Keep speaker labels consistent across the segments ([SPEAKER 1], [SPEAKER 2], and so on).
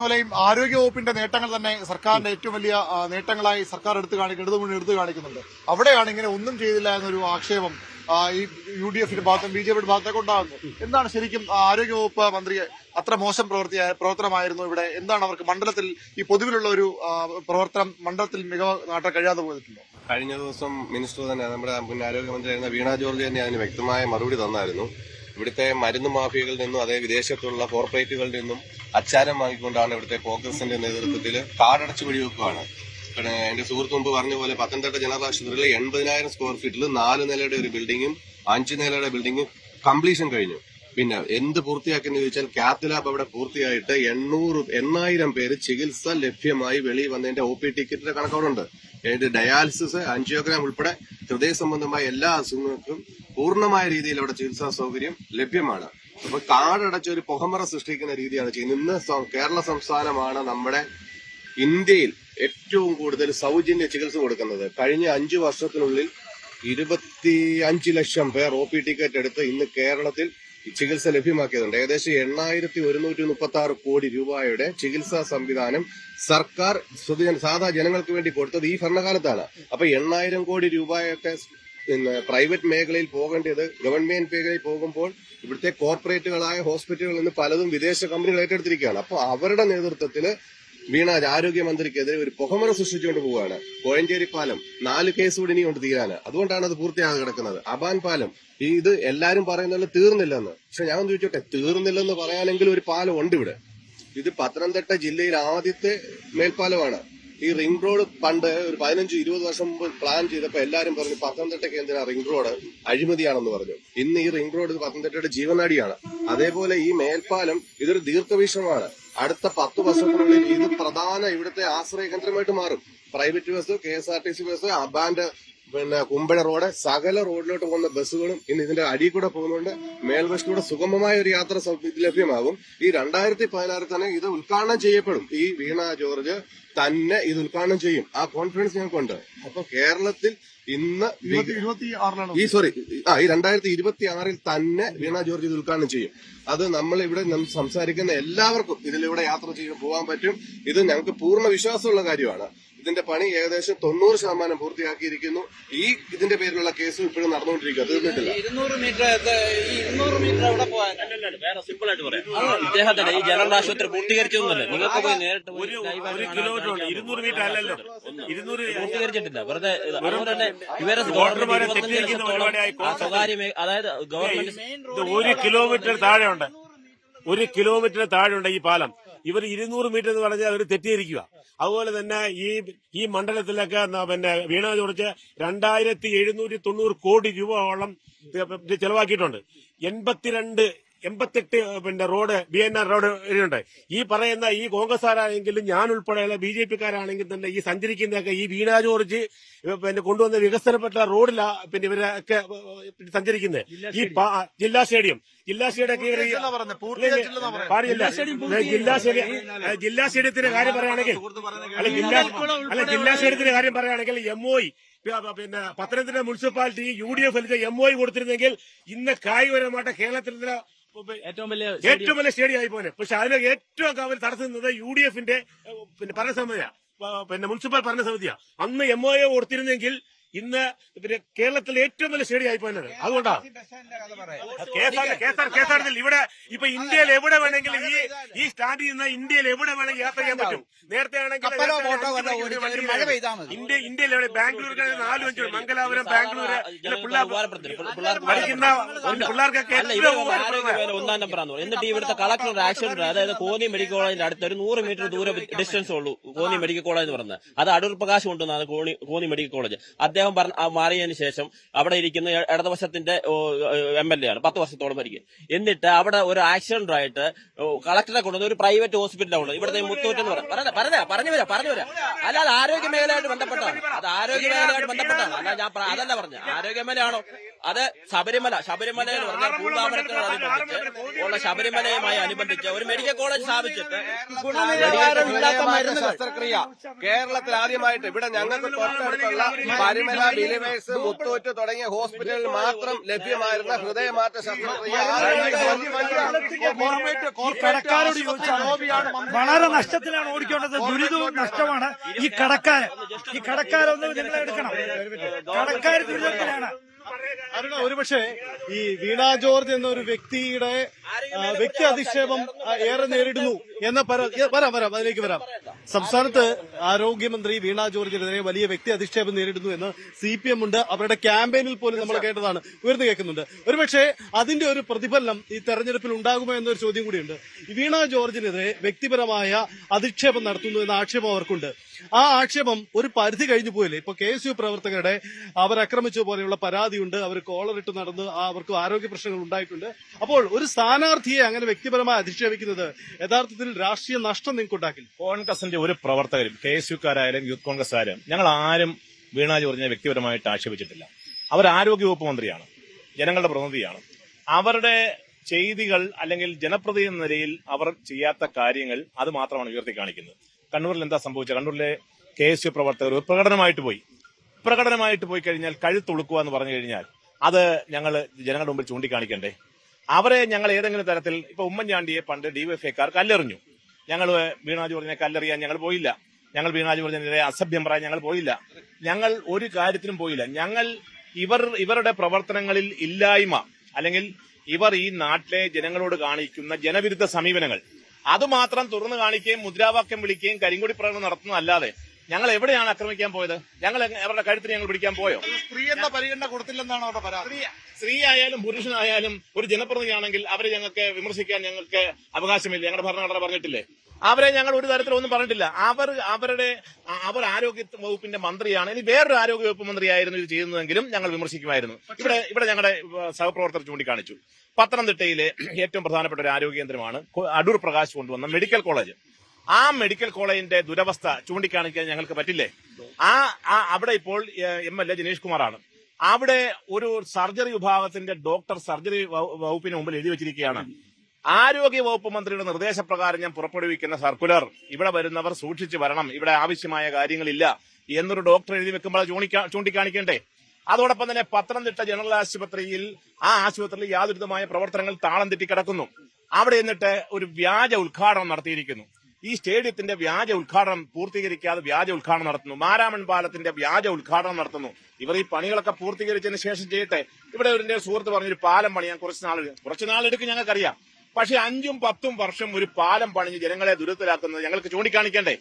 [SPEAKER 1] അതുപോലെയും ആരോഗ്യവകുപ്പിന്റെ നേട്ടങ്ങൾ തന്നെ സർക്കാരിന്റെ ഏറ്റവും വലിയ നേട്ടങ്ങളായി സർക്കാർ ഇടതുമുന്നണി എടുത്തു കാണിക്കുന്നുണ്ട്. അവിടെയാണ് ഇങ്ങനെ ഒന്നും ചെയ്തില്ല എന്നൊരു ആക്ഷേപം ഈ UDF-ന്റെ ഭാഗത്തും BJP-യുടെ ഭാഗത്തൊക്കെ ഉണ്ടാകുന്നത്. എന്താണ് ശരിക്കും ആരോഗ്യവകുപ്പ് മന്ത്രി അത്ര മോശം പ്രവർത്തനമായിരുന്നു ഇവിടെ? എന്താണ് അവർക്ക് മണ്ഡലത്തിൽ ഈ പൊതുവിലുള്ള ഒരു പ്രവർത്തനം മണ്ഡലത്തിൽ മികവ് നാട്ടാൻ കഴിയാതെ പോയിട്ടുണ്ടോ?
[SPEAKER 2] കഴിഞ്ഞ ദിവസം മിനിസ്റ്റർ തന്നെ നമ്മുടെ മുൻ ആരോഗ്യമന്ത്രിയായിരുന്ന വീണ ജോർജ് തന്നെ അതിന് വ്യക്തമായ മറുപടി തന്നായിരുന്നു. ഇവിടുത്തെ മരുന്ന് മാഫിയകളിൽ നിന്നും അതേ വിദേശത്തുള്ള കോർപ്പറേറ്റുകളിൽ നിന്നും അച്ചാരം വാങ്ങിക്കൊണ്ടാണ് ഇവിടുത്തെ കോൺഗ്രസിന്റെ നേതൃത്വത്തിൽ കാടടച്ചു വെടിവെക്കുകയാണ്. എന്റെ സുഹൃത്ത് മുമ്പ് പറഞ്ഞ പോലെ പത്തനംതിട്ട ജനറൽ ആശുപത്രിയിൽ 80,000 സ്ക്വയർ ഫീറ്റിൽ 4 നിലയുടെ ഒരു ബിൽഡിങ്ങും 5 നിലയുടെ ബിൽഡിങ്ങും കംപ്ലീഷൻ കഴിഞ്ഞു. പിന്നെ എന്ത് പൂർത്തിയാക്കിയെന്ന് ചോദിച്ചാൽ കാത്ത് ലാബ് അവിടെ പൂർത്തിയായിട്ട് 8,000 പേര് ചികിത്സ ലഭ്യമായി വെളിയിൽ വന്നതിന്റെ OP ടിക്കറ്റിന്റെ കണക്കോടുണ്ട്. ഡയാലിസിസ്, ആൻജിയോഗ്രാം ഉൾപ്പെടെ ഹൃദയ സംബന്ധമായ എല്ലാ അസുഖങ്ങൾക്കും പൂർണ്ണമായ രീതിയിൽ അവിടെ ചികിത്സാ സൗകര്യം ലഭ്യമാണ്. അപ്പൊ കാടടച്ച ഒരു പുകമറ സൃഷ്ടിക്കുന്ന രീതിയാണ് ചെയ്യുന്നത്. ഇന്ന് കേരള സംസ്ഥാനമാണ് നമ്മുടെ ഇന്ത്യയിൽ ഏറ്റവും കൂടുതൽ സൗജന്യ ചികിത്സ കൊടുക്കുന്നത്. കഴിഞ്ഞ 5 വർഷത്തിനുള്ളിൽ 25 ലക്ഷം പേർ OP ടിക്കറ്റ് എടുത്ത് ഇന്ന് കേരളത്തിൽ ചികിത്സ ലഭ്യമാക്കിയതുണ്ട്. ഏകദേശം 8,136 കോടി രൂപയുടെ ചികിത്സാ സംവിധാനം സർക്കാർ സാധാ ജനങ്ങൾക്ക് വേണ്ടി കൊടുത്തത് ഈ ഭരണകാലത്താണ്. അപ്പൊ 8,000 കോടി രൂപയൊക്കെ പ്രൈവറ്റ് മേഖലയിൽ പോകേണ്ടത് ഗവൺമെന്റ് മേഖലയിൽ പോകുമ്പോൾ ഇവിടുത്തെ കോർപ്പറേറ്റുകളായ ഹോസ്പിറ്റലുകളിൽ നിന്ന് പലതും വിദേശ കമ്പനികൾ ഏറ്റെടുത്തിരിക്കുകയാണ്. അപ്പൊ അവരുടെ നേതൃത്വത്തില് വീണ ആരോഗ്യമന്ത്രിക്കെതിരെ ഒരു പുകമറ സൃഷ്ടിച്ചുകൊണ്ട് പോവുകയാണ്. കോഴഞ്ചേരി പാലം 4 കേസ് കൂടി ഇനിയുണ്ട് തീരാന്. അതുകൊണ്ടാണ് അത് പൂർത്തിയാകാതെ കിടക്കുന്നത്. അബാൻ പാലം ഇത് എല്ലാരും പറയുന്നത് തീർന്നില്ലെന്ന്. പക്ഷെ ഞാൻ ചോദിച്ചോട്ടെ, തീർന്നില്ലെന്ന് പറയാനെങ്കിലും ഒരു പാലം ഉണ്ട് ഇവിടെ. ഇത് പത്തനംതിട്ട ജില്ലയിൽ ആദ്യത്തെ മേൽപ്പാലമാണ്. ഈ റിംഗ് റോഡ് പണ്ട് ഒരു 15-20 വർഷം മുമ്പ് പ്ലാൻ ചെയ്തപ്പോ എല്ലാരും പറഞ്ഞു പത്തനംതിട്ടയ്ക്ക് എന്തിനാ റിംഗ് റോഡ്, അഴിമതിയാണെന്ന് പറഞ്ഞു. ഇന്ന് ഈ റിംഗ് റോഡ് പത്തനംതിട്ടയുടെ ജീവനാടിയാണ്. അതേപോലെ ഈ മേൽപ്പാലം ഇതൊരു ദീർഘവീക്ഷണമാണ്. അടുത്ത 10 വർഷത്തിനുള്ളിൽ ഇത് പ്രധാന ഇവിടുത്തെ ആശ്രയ കേന്ദ്രമായിട്ട് മാറും. പ്രൈവറ്റ് ബസ്, KSRTC ബസ്, അബാന്റെ കുമ്പഴ റോഡ്, സകല റോഡിലോട്ട് പോകുന്ന ബസ്സുകളും ഇന്ന് ഇതിന്റെ അടിയിൽ കൂടെ പോകുന്നുണ്ട്. മേൽവശത്തൂടെ സുഗമമായ ഒരു യാത്ര ലഭ്യമാകും. ഈ 2016 തന്നെ ഇത് ഉദ്ഘാടനം ചെയ്യപ്പെടും. ഈ വീണ ജോർജ് തന്നെ ഇത് ഉദ്ഘാടനം ചെയ്യും. ആ കോൺഫിഡൻസ് ഞങ്ങൾക്കുണ്ട്. അപ്പൊ കേരളത്തിൽ ഇന്ന് ഈ 2026 തന്നെ വീണ ജോർജ് ഇത് ഉദ്ഘാടനം ചെയ്യും. അത് നമ്മൾ ഇവിടെ സംസാരിക്കുന്ന എല്ലാവർക്കും ഇതിലൂടെ യാത്ര ചെയ്ത് പോകാൻ പറ്റും. ഇത് ഞങ്ങൾക്ക് പൂർണ്ണ വിശ്വാസമുള്ള കാര്യമാണ്. ഇതിന്റെ പണി ഏകദേശം 90% പൂർത്തിയാക്കിയിരിക്കുന്നു. ഇതിന്റെ പേരിലുള്ള കേസും ഇപ്പോഴും നടന്നുകൊണ്ടിരിക്കുക, തീർന്നിട്ടില്ല.
[SPEAKER 3] 200 മീറ്റർ എവിടെ പോകാൻ വേറെ സിമ്പിൾ ആയിട്ട് പറയാം. ഇദ്ദേഹത്തിന്റെ ഈ ജനറൽ ആശുപത്രി പൂർത്തീകരിച്ചൊന്നുമില്ല. നിങ്ങൾക്ക് പോയി നേരിട്ട്
[SPEAKER 4] 1 കിലോമീറ്റർ 200 മീറ്റർ അല്ലല്ലോ, 200
[SPEAKER 3] പൂർത്തീകരിച്ചിട്ടില്ല. വെറുതെ അതുകൊണ്ട് തന്നെ ഇവരെ സ്വകാര്യ അതായത് ഗവൺമെന്റ്
[SPEAKER 4] 1 കിലോമീറ്റർ താഴെയുണ്ട്. 1 കിലോമീറ്റർ താഴെയുണ്ട് ഈ പാലം. ഇവർ 200 മീറ്റർ എന്ന് പറഞ്ഞാൽ അവർ തെറ്റിയിരിക്കുക. അതുപോലെ തന്നെ ഈ മണ്ഡലത്തിലൊക്കെ പിന്നെ വീണ ജോർജ് 2,790 കോടി രൂപയോളം ചെലവാക്കിയിട്ടുണ്ട്. 88 പിന്നെ റോഡ് BNR റോഡ് ഉണ്ട്. ഈ പറയുന്ന ഈ കോൺഗ്രസ്സുകാരാണെങ്കിലും ഞാൻ ഉൾപ്പെടെയുള്ള BJP-ക്കാരാണെങ്കിൽ തന്നെ ഈ സഞ്ചരിക്കുന്നതൊക്കെ ഈ വീണ ജോർജ് പിന്നെ കൊണ്ടുവന്ന വികസനപ്പെട്ട റോഡിലാ പിന്നെ ഇവരൊക്കെ സഞ്ചരിക്കുന്നത്. ഈ ജില്ലാ സ്റ്റേഡിയം ജില്ലാ സ്റ്റേഡിയത്തിന്റെ കാര്യം പറയുകയാണെങ്കിൽ MOI പിന്നെ പത്തനംതിട്ട മുനിസിപ്പാലിറ്റി UDF MOI കൊടുത്തിരുന്നെങ്കിൽ ഇന്ന് കായികപരമായിട്ട് കേരളത്തിൽ ഏറ്റവും വലിയ സ്റ്റേഡിയം ആയി പോനെ. പക്ഷെ അതിന് ഏറ്റവും കാവൽ തടസ്സം നിന്നത് UDF-ന്റെ പിന്നെ ഭരണസമിതിയാ, പിന്നെ മുനിസിപ്പൽ ഭരണസമിതിയാ. അന്ന് MOI കൊടുത്തിരുന്നെങ്കിൽ ഇന്ന് പിന്നെ കേരളത്തിലെ ഏറ്റവും വലിയ സ്റ്റേഡിയം ആയി പോയത്. അതുകൊണ്ടാണ് KSRTC ഇവിടെ ഇപ്പൊ ഇന്ത്യയിൽ എവിടെ വേണമെങ്കിലും ഈ സ്റ്റാൻഡിൽ നിന്ന് ഇന്ത്യയിൽ എവിടെ വേണമെങ്കിൽ യാത്ര ചെയ്യാൻ പറ്റും. നേരത്തെ ആണെങ്കിൽ ഇന്ത്യയിൽ എവിടെ ബാംഗ്ലൂർക്ക് 4-5 മംഗലാപുരം, ബാംഗ്ലൂർ പഠിക്കുന്ന പിള്ളേർക്കൊക്കെ
[SPEAKER 3] ഒന്നാം നമ്പറാന്ന് പറയും. എന്നിട്ട് ഇവിടുത്തെ കളക്ടറുടെ ആക്ഷൻ, അതായത് കോന്നി മെഡിക്കൽ കോളേജിന്റെ അടുത്ത് ഒരു 100 മീറ്റർ ദൂരം ഡിസ്റ്റൻസ് ഉള്ളൂ കോന്നി മെഡിക്കൽ കോളേജ് എന്ന് പറഞ്ഞത്. അത് അടൂർ പ്രകാശ് കൊണ്ടുവന്നത് കോന്നി മെഡിക്കൽ കോളേജ്. അദ്ദേഹം മാറിയതിനു ശേഷം അവിടെ ഇരിക്കുന്ന ഇടതുപക്ഷത്തിന്റെ MLA ആണ്, 10 വർഷത്തോളം ഭരിക്കും. എന്നിട്ട് അവിടെ ഒരു ആക്സിഡന്റായിട്ട് കളക്ടറെ കൊണ്ടുവന്ന ഒരു പ്രൈവറ്റ് ഹോസ്പിറ്റലാണ് ഇവിടുത്തെ മുത്തൂറ്റെന്ന് പറഞ്ഞു വരാം. അല്ലാതെ ആരോഗ്യ മേഖലയായിട്ട് ബന്ധപ്പെട്ടാണ്. അത് ആരോഗ്യ മേഖലയായിട്ട് ബന്ധപ്പെട്ടാണ്. അല്ല ഞാൻ അതല്ല പറഞ്ഞ ആരോഗ്യ മേഖലയാണോ? അത് ശബരിമല എന്ന് പറഞ്ഞാൽ പൂങ്കാവനത്തോടനുബന്ധിച്ച് ഉള്ള ശബരിമലയുമായി അനുബന്ധിച്ച് ഒരു മെഡിക്കൽ കോളേജ് സ്ഥാപിച്ചിട്ട്
[SPEAKER 2] ശസ്ത്രക്രിയ കേരളത്തിൽ ആദ്യമായിട്ട് ഇവിടെ ഞങ്ങൾക്ക് തൊട്ടടുത്തുള്ള നിർമ്മല, ബിലിവേഴ്സ്, മുത്തൂറ്റ് തുടങ്ങിയ ഹോസ്പിറ്റലിൽ മാത്രം ലഭ്യമായിരുന്ന ഹൃദയമാറ്റ ശസ്ത്രക്രിയ
[SPEAKER 5] കടക്കാരോട് ചോദിച്ചാൽ വളരെ നഷ്ടത്തിലാണ് ഓടിക്കേണ്ടത്. ദുരിതവും നഷ്ടമാണ് ഈ കടക്കാരൊന്നും നിങ്ങൾ എടുക്കണം. കടക്കാർ ദുരിതത്തിലാണ്.
[SPEAKER 6] അരുണ, ഒരുപക്ഷെ ഈ വീണ ജോർജ് എന്ന ഒരു വ്യക്തിയുടെ വ്യക്തി അധിക്ഷേപം ഏറെ നേരിടുന്നു എന്ന വരാം അതിലേക്ക് വരാം. സംസ്ഥാനത്ത് ആരോഗ്യമന്ത്രി വീണ ജോർജിനെതിരെ വലിയ വ്യക്തി അധിക്ഷേപം നേരിടുന്നു എന്ന് CPM ഉണ്ട്. അവരുടെ ക്യാമ്പയിനിൽ പോലും നമ്മൾ കേട്ടതാണ്, ഉയർന്നു കേൾക്കുന്നുണ്ട്. ഒരുപക്ഷെ അതിന്റെ ഒരു പ്രതിഫലനം ഈ തെരഞ്ഞെടുപ്പിൽ ഉണ്ടാകുമോ എന്നൊരു ചോദ്യം കൂടിയുണ്ട്. വീണ ജോർജിനെതിരെ വ്യക്തിപരമായ അധിക്ഷേപം നടത്തുന്നു എന്ന ആക്ഷേപം അവർക്കുണ്ട്. ആ ആക്ഷേപം ഒരു പരിധി കഴിഞ്ഞു പോയില്ലേ? ഇപ്പൊ KSU പ്രവർത്തകരുടെ അവരാക്രമിച്ച പോലെയുള്ള പരാതിയുണ്ട്, അവർ കോളറിട്ട് നടന്ന് അവർക്ക് ആരോഗ്യ പ്രശ്നങ്ങൾ ഉണ്ടായിട്ടുണ്ട്. അപ്പോൾ ഒരു സ്ഥാനാർത്ഥിയെ അങ്ങനെ വ്യക്തിപരമായി അധിക്ഷേപിക്കുന്നത് യഥാർത്ഥത്തിൽ രാഷ്ട്രീയ നഷ്ടം നിങ്ങൾക്ക് ഉണ്ടാക്കില്ല.
[SPEAKER 7] കോൺഗ്രസിന്റെ ഒരു പ്രവർത്തകരും KSUക്കാരായാലും യൂത്ത് കോൺഗ്രസ് ആയാലും ഞങ്ങൾ ആരും വീണ ജോർജിനെ വ്യക്തിപരമായിട്ട് ആക്ഷേപിച്ചിട്ടില്ല. അവർ ആരോഗ്യവകുപ്പ് മന്ത്രിയാണ്, ജനങ്ങളുടെ പ്രതിനിധിയാണ്. അവരുടെ ചെയ്തികൾ അല്ലെങ്കിൽ ജനപ്രതിനിധി എന്ന നിലയിൽ അവർ ചെയ്യാത്ത കാര്യങ്ങൾ അത് മാത്രമാണ് ഉയർത്തി കാണിക്കുന്നത്. കണ്ണൂരിൽ എന്താ സംഭവിച്ചത്? കണ്ണൂരിലെ KSU പ്രവർത്തകർ പ്രകടനമായിട്ട് പോയി കഴിഞ്ഞാൽ കഴുത്തൊളുക്കുക എന്ന് പറഞ്ഞു കഴിഞ്ഞാൽ അത് ഞങ്ങൾ ജനങ്ങളുടെ മുമ്പിൽ ചൂണ്ടിക്കാണിക്കണ്ടേ? അവരെ ഞങ്ങൾ ഏതെങ്കിലും തരത്തിൽ ഇപ്പൊ ഉമ്മൻചാണ്ടിയെ പണ്ട് DYFIക്കാർ കല്ലെറിഞ്ഞു. ഞങ്ങൾ വീണ ജോർജിനെ കല്ലെറിയാൻ ഞങ്ങൾ പോയില്ല. ഞങ്ങൾ വീണ ജോർജിനെതിരെ അസഭ്യം പറയാൻ ഞങ്ങൾ പോയില്ല. ഞങ്ങൾ ഒരു കാര്യത്തിനും പോയില്ല. ഞങ്ങൾ ഇവരുടെ പ്രവർത്തനങ്ങളിൽ ഇല്ലായ്മ അല്ലെങ്കിൽ ഇവർ ഈ നാട്ടിലെ ജനങ്ങളോട് കാണിക്കുന്ന ജനവിരുദ്ധ സമീപനങ്ങൾ അതുമാത്രം തുറന്നു കാണിക്കുകയും മുദ്രാവാക്യം വിളിക്കുകയും കരിങ്കൊടി പ്രകടനം നടത്തുന്നതല്ലാതെ ഞങ്ങൾ എവിടെയാണ് ആക്രമിക്കാൻ പോയത്? ഞങ്ങൾ അവരുടെ കഴുത്തിന് ഞങ്ങൾ പിടിക്കാൻ പോയോ?
[SPEAKER 1] സ്ത്രീ എന്ന പരിഗണന കൊടുത്തില്ലെന്നാണ് അവരുടെ പരാതി.
[SPEAKER 7] സ്ത്രീ ആയാലും പുരുഷനായാലും ഒരു ജനപ്രതിനിധിയാണെങ്കിൽ അവരെ ഞങ്ങൾക്ക് വിമർശിക്കാൻ ഞങ്ങൾക്ക് അവകാശമില്ല. ഞങ്ങളുടെ ഭരണഘടന പറഞ്ഞിട്ടില്ലേ? അവരെ ഞങ്ങൾ ഒരു തരത്തിലൊന്നും പറഞ്ഞിട്ടില്ല. അവർ ആരോഗ്യ വകുപ്പിന്റെ മന്ത്രിയാണ്. ഇനി വേറൊരു ആരോഗ്യ വകുപ്പ് മന്ത്രിയായിരുന്നു ഇത് ചെയ്യുന്നതെങ്കിലും ഞങ്ങൾ വിമർശിക്കുമായിരുന്നു. ഇവിടെ ഞങ്ങളുടെ സഹപ്രവർത്തകർ ചൂണ്ടിക്കാണിച്ചു. പത്തനംതിട്ടയിലെ ഏറ്റവും പ്രധാനപ്പെട്ട ഒരു ആരോഗ്യ കേന്ദ്രമാണ് അടൂർ പ്രകാശ് കൊണ്ടുവന്ന മെഡിക്കൽ കോളേജ്. ആ മെഡിക്കൽ കോളേജിന്റെ ദുരവസ്ഥ ചൂണ്ടിക്കാണിക്കാൻ ഞങ്ങൾക്ക് പറ്റില്ലേ? അവിടെ ഇപ്പോൾ MLA ജനീഷ് കുമാറാണ്. അവിടെ ഒരു സർജറി വിഭാഗത്തിന്റെ ഡോക്ടർ സർജറി വകുപ്പിന് മുമ്പിൽ എഴുതി വെച്ചിരിക്കുകയാണ്, ആരോഗ്യ വകുപ്പ് മന്ത്രിയുടെ നിർദ്ദേശപ്രകാരം ഞാൻ പുറപ്പെടുവിക്കുന്ന സർക്കുലർ ഇവിടെ വരുന്നവർ സൂക്ഷിച്ചു വരണം, ഇവിടെ ആവശ്യമായ കാര്യങ്ങളില്ല എന്നൊരു ഡോക്ടർ എഴുതി വെക്കുമ്പോൾ ചൂണ്ടിക്കാണിക്കണ്ടേ? അതോടൊപ്പം തന്നെ പത്തനംതിട്ട ജനറൽ ആശുപത്രിയിൽ ആശുപത്രിയിൽ യാതൊരുവിധമായ പ്രവർത്തനങ്ങൾ താളം തെറ്റിക്കിടക്കുന്നു. അവിടെ എന്നിട്ട് ഒരു വ്യാജ ഉദ്ഘാടനം നടത്തിയിരിക്കുന്നു. ഈ സ്റ്റേഡിയത്തിന്റെ വ്യാജ ഉദ്ഘാടനം പൂർത്തീകരിക്കാതെ വ്യാജ ഉദ്ഘാടനം നടത്തുന്നു. മാരാമൺ പാലത്തിന്റെ വ്യാജ ഉദ്ഘാടനം നടത്തുന്നു. ഇവർ ഈ പണികളൊക്കെ പൂർത്തീകരിച്ചതിന് ശേഷം ചെയ്യട്ടെ. ഇവിടെ എന്റെ സുഹൃത്ത് പറഞ്ഞൊരു പാലം പണിയാൻ കുറച്ച് നാളെടുക്കും ഞങ്ങൾക്കറിയാം. പക്ഷെ 5ഉം 10ഉം വർഷം ഒരു പാലം പണിഞ്ഞ് ജനങ്ങളെ ദുരിതത്തിലാക്കുന്നത് ഞങ്ങൾക്ക് ചൂണ്ടിക്കാണിക്കണ്ടേ?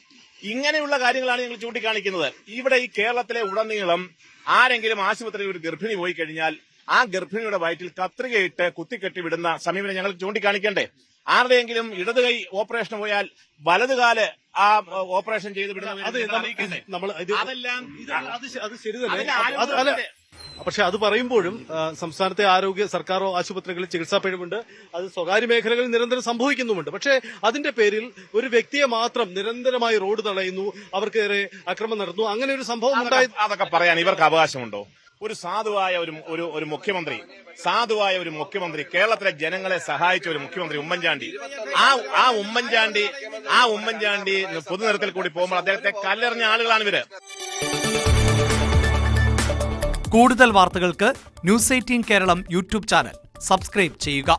[SPEAKER 7] ഇങ്ങനെയുള്ള കാര്യങ്ങളാണ് ഞങ്ങൾ ചൂണ്ടിക്കാണിക്കുന്നത്. ഇവിടെ ഈ കേരളത്തിലെ ഉടനീളം ആരെങ്കിലും ആശുപത്രിയിൽ ഒരു ഗർഭിണി പോയി കഴിഞ്ഞാൽ ആ ഗർഭിണിയുടെ വയറ്റിൽ കത്രികയിട്ട് കുത്തിക്കെട്ടി വിടുന്ന സമീപനം ഞങ്ങൾക്ക് ചൂണ്ടിക്കാണിക്കണ്ടേ? ആരുടെയെങ്കിലും ഇടതുകൈ ഓപ്പറേഷൻ പോയാൽ വലതുകാല് ആ ഓപ്പറേഷൻ ചെയ്ത് വിടുന്ന
[SPEAKER 6] പക്ഷെ അത് പറയുമ്പോഴും സംസ്ഥാനത്തെ സർക്കാർ ആശുപത്രികളിൽ ചികിത്സാ പിഴവുണ്ട്. അത് സ്വകാര്യ മേഖലകളിൽ നിരന്തരം സംഭവിക്കുന്നുമുണ്ട്. പക്ഷേ അതിന്റെ പേരിൽ ഒരു വ്യക്തിയെ മാത്രം നിരന്തരമായി റോഡ് തടയുന്നു, അവർക്കേറെ അക്രമം നടത്തുന്നു, അങ്ങനെ ഒരു സംഭവം ഉണ്ടായി.
[SPEAKER 7] അതൊക്കെ പറയാൻ ഇവർക്ക് അവകാശമുണ്ടോ? ഒരു സാധുവായ ഒരു മുഖ്യമന്ത്രി കേരളത്തിലെ ജനങ്ങളെ സഹായിച്ച ഒരു മുഖ്യമന്ത്രി ഉമ്മൻചാണ്ടി, ആ ഉമ്മൻചാണ്ടി പൊതുനിരത്തിൽ കൂടി പോകുമ്പോൾ അദ്ദേഹത്തെ കല്ലെറിഞ്ഞ ആളുകളാണ് ഇവര്.
[SPEAKER 8] കൂടുതൽ വാർത്തകൾക്ക് News 18 Keralam YouTube channel subscribe ചെയ്യുക.